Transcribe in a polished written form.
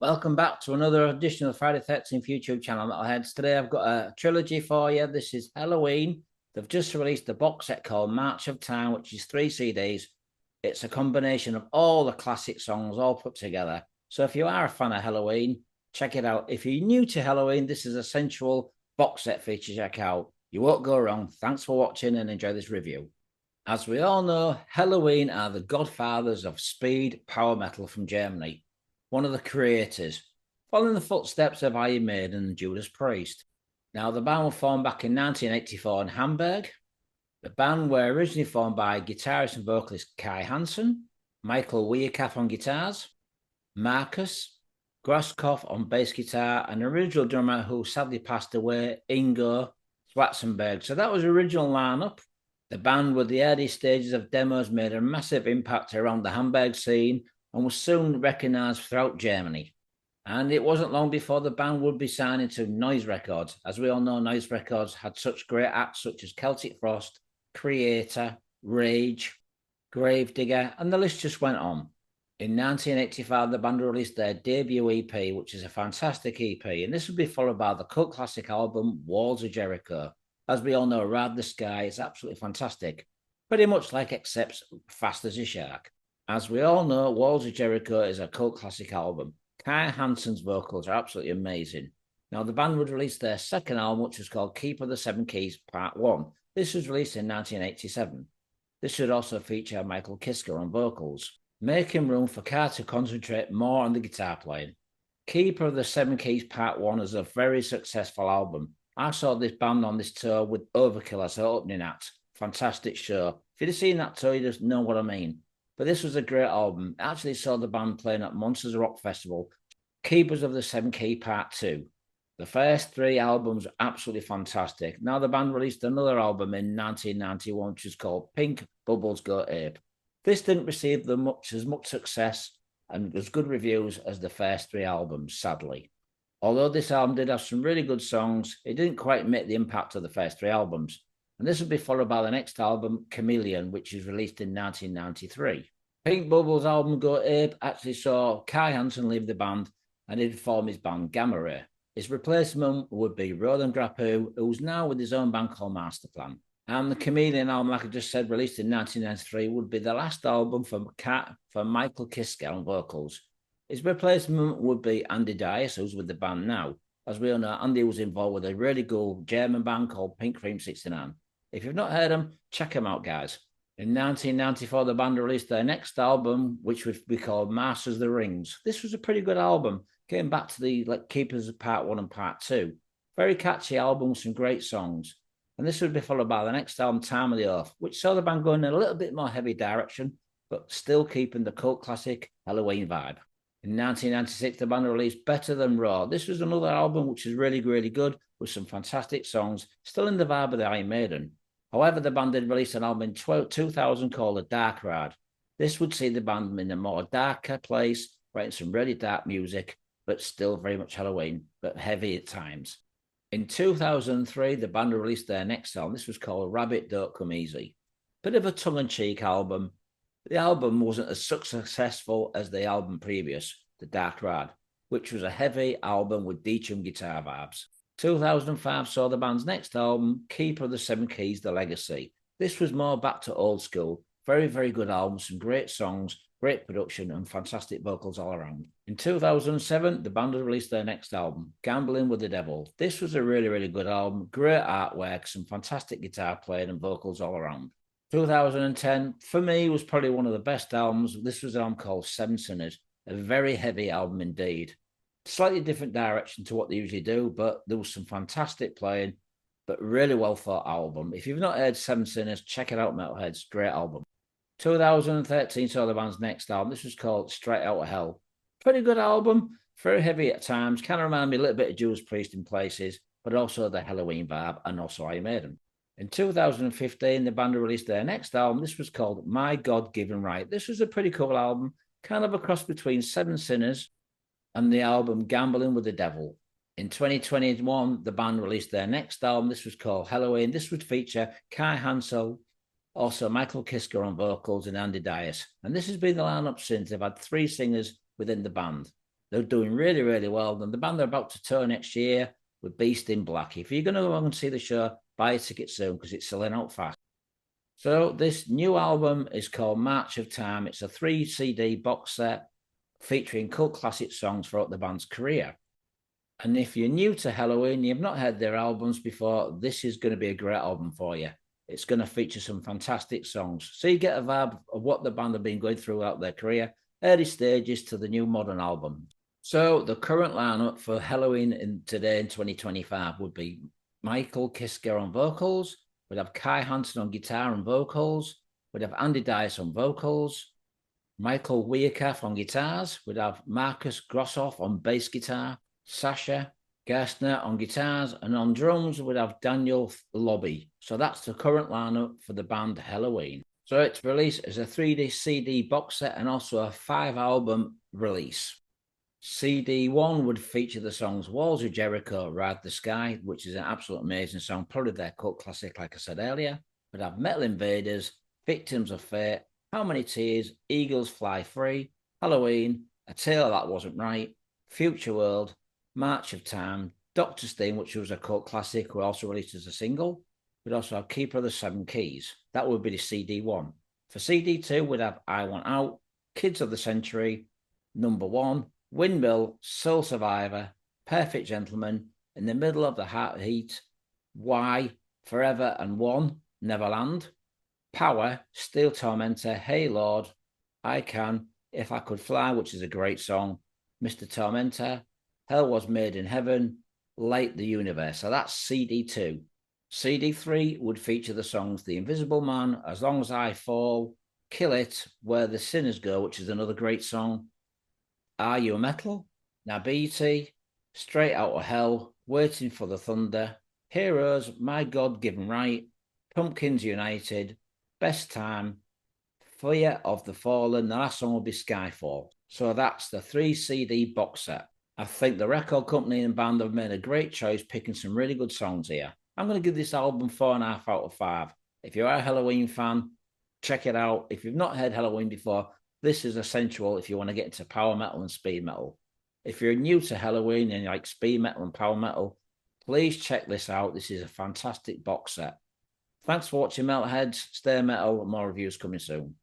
Welcome back to another edition of the Friday 13th YouTube channel, Metalheads. Today I've got a trilogy for you. This is Helloween. They've just released a box set called March of Time, which is 3 CDs. It's a combination of all the classic songs all put together. So if you are a fan of Helloween, check it out. If you're new to Helloween, this is a sensual box set for you to check out. You won't go wrong. Thanks for watching and enjoy this review. As we all know, Helloween are the godfathers of speed power metal from Germany. One of the creators, following the footsteps of Iron Maiden and Judas Priest. Now, the band were formed back in 1984 in Hamburg. The band were originally formed by guitarist and vocalist Kai Hansen, Michael Weikath on guitars, Markus Grosskopf on bass guitar, and original drummer who sadly passed away, Ingo Schwarzenberg. So that was the original lineup. The band, with the early stages of demos, made a massive impact around the Hamburg scene and was soon recognised throughout Germany. And it wasn't long before the band would be signing to Noise Records. As we all know, Noise Records had such great acts such as Celtic Frost, Creator, Rage, Gravedigger, and the list just went on. In 1985, the band released their debut EP, which is a fantastic EP, and this would be followed by the cult classic album Walls of Jericho. As we all know, Ride the Sky is absolutely fantastic, pretty much like Accept's Fast as a Shark. As we all know, Walls of Jericho is a cult classic album. Kai Hansen's vocals are absolutely amazing. Now, the band would release their second album, which was called Keeper of the Seven Keys Part 1. This was released in 1987. This should also feature Michael Kiske on vocals, making room for Kai to concentrate more on the guitar playing. Keeper of the Seven Keys Part 1 is a very successful album. I saw this band on this tour with Overkill as their opening act. Fantastic show. If you'd have seen that tour, you just know what I mean. But this was a great album. I actually saw the band playing at Monsters Rock Festival, Keepers of the Seven Key Part 2. The first 3 albums are absolutely fantastic. Now the band released another album in 1991, which is called Pink Bubbles Go Ape. This didn't receive as much success and as good reviews as the first 3 albums, sadly. Although this album did have some really good songs, it didn't quite make the impact of the first 3 albums. And this would be followed by the next album, Chameleon, which was released in 1993. Pink Bubbles' album Go Ape actually saw Kai Hansen leave the band and he'd form his band Gamma Ray. His replacement would be Roland Drapeau, who's now with his own band called Masterplan. And the Chameleon album, like I just said, released in 1993, would be the last album for Michael Kiske on vocals. His replacement would be Andi Deris, who's with the band now. As we all know, Andy was involved with a really good German band called Pink Cream 69. If you've not heard them, check them out, guys. In 1994, the band released their next album, which would be called Masters of the Rings. This was a pretty good album, getting back to the Keepers of Part 1 and Part 2. Very catchy album with some great songs. And this would be followed by the next album, Time of the Oath, which saw the band going in a little bit more heavy direction, but still keeping the cult classic Helloween vibe. In 1996, the band released Better Than Raw. This was another album which is really, really good, with some fantastic songs, still in the vibe of the Iron Maiden. However, the band did release an album in 2000 called The Dark Ride. This would see the band in a more darker place, writing some really dark music, but still very much Helloween, but heavy at times. In 2003, the band released their next album. This was called Rabbit Don't Come Easy. Bit of a tongue-in-cheek album. The album wasn't as successful as the album previous, The Dark Ride, which was a heavy album with Deacham guitar vibes. 2005 saw the band's next album, Keeper of the Seven Keys, The Legacy. This was more back to old school. Very, very good album, some great songs, great production, and fantastic vocals all around. In 2007, the band released their next album, Gambling with the Devil. This was a really, really good album, great artwork, some fantastic guitar playing and vocals all around. 2010, for me, was probably one of the best albums. This was an album called Seven Sinners, a very heavy album indeed. Slightly different direction to what they usually do, but there was some fantastic playing, but really well thought album. If you've not heard Seven Sinners, check it out, Metalheads. Great album. 2013 saw the band's next album. This was called Straight Outta Hell. Pretty good album, very heavy at times. Kind of remind me a little bit of Judas Priest in places, but also the Helloween vibe and also Iron Maiden. In 2015, the band released their next album. This was called My God-Given Right. This was a pretty cool album, kind of a cross between Seven Sinners and the album Gambling with the Devil. In 2021, the band released their next album. This was called Helloween. This would feature Kai Hansen, also Michael Kiske on vocals and Andi Deris. And this has been the lineup since. They've had 3 singers within the band. They're doing really, really well. And the band are about to tour next year with Beast in Black. If you're going to go and see the show, buy a ticket soon because it's selling out fast. So this new album is called March of Time. It's a 3 CD box set featuring cult classic songs throughout the band's career. And if you're new to Helloween, you've not heard their albums before, this is going to be a great album for you. It's going to feature some fantastic songs. So you get a vibe of what the band have been going throughout their career, early stages to the new modern album. So the current lineup for Helloween today in 2025 would be Michael Kiske on vocals. We'd have Hansen on guitar and vocals. We'd have Andi Deris on vocals. Michael Weikath on guitars. We'd have Markus Grosskopf on bass guitar. Sascha Gerstner on guitars. And on drums, we'd have Daniel Löble. So that's the current lineup for the band Helloween. So it's released as a 3D CD box set and also a 5-album release. CD 1 would feature the songs Walls of Jericho, Ride the Sky, which is an absolute amazing song, probably their cult classic, like I said earlier. We'd have Metal Invaders, Victims of Fate, How Many Tears, Eagles Fly Free, Helloween, A Tale That Wasn't Right, Future World, March of Time, Doctor's Theme, which was a cult classic, we also released as a single. We'd also have Keeper of the Seven Keys. That would be the CD 1. For CD 2, we'd have I Want Out, Kids of the Century, Number 1, Windmill, Soul Survivor, Perfect Gentleman, In the Middle of the Heart Heat, Why, Forever and One, Neverland, Power, Steel Tormentor, Hey Lord, I Can, If I Could Fly, which is a great song, Mr. Tormentor, Hell Was Made in Heaven, Light the Universe. So that's CD 2. CD 3 would feature the songs The Invisible Man, As Long as I Fall, Kill It, Where the Sinners Go, which is another great song, Are You Metal, Nabiti, Straight Out of Hell, Waiting for the Thunder, Heroes, My God-Given Right, Pumpkins United, Best Time, Fear of the Fallen. The last song will be Skyfall. So that's the 3 CD box set. I think the record company and band have made a great choice picking some really good songs here. I'm going to give this album 4.5 out of 5. If you are a Helloween fan, check it out. If you've not heard Helloween before, this is essential if you want to get into power metal and speed metal. If you're new to Helloween and you like speed metal and power metal, please check this out. This is a fantastic box set. Thanks for watching, Metalheads. Stay metal, more reviews coming soon.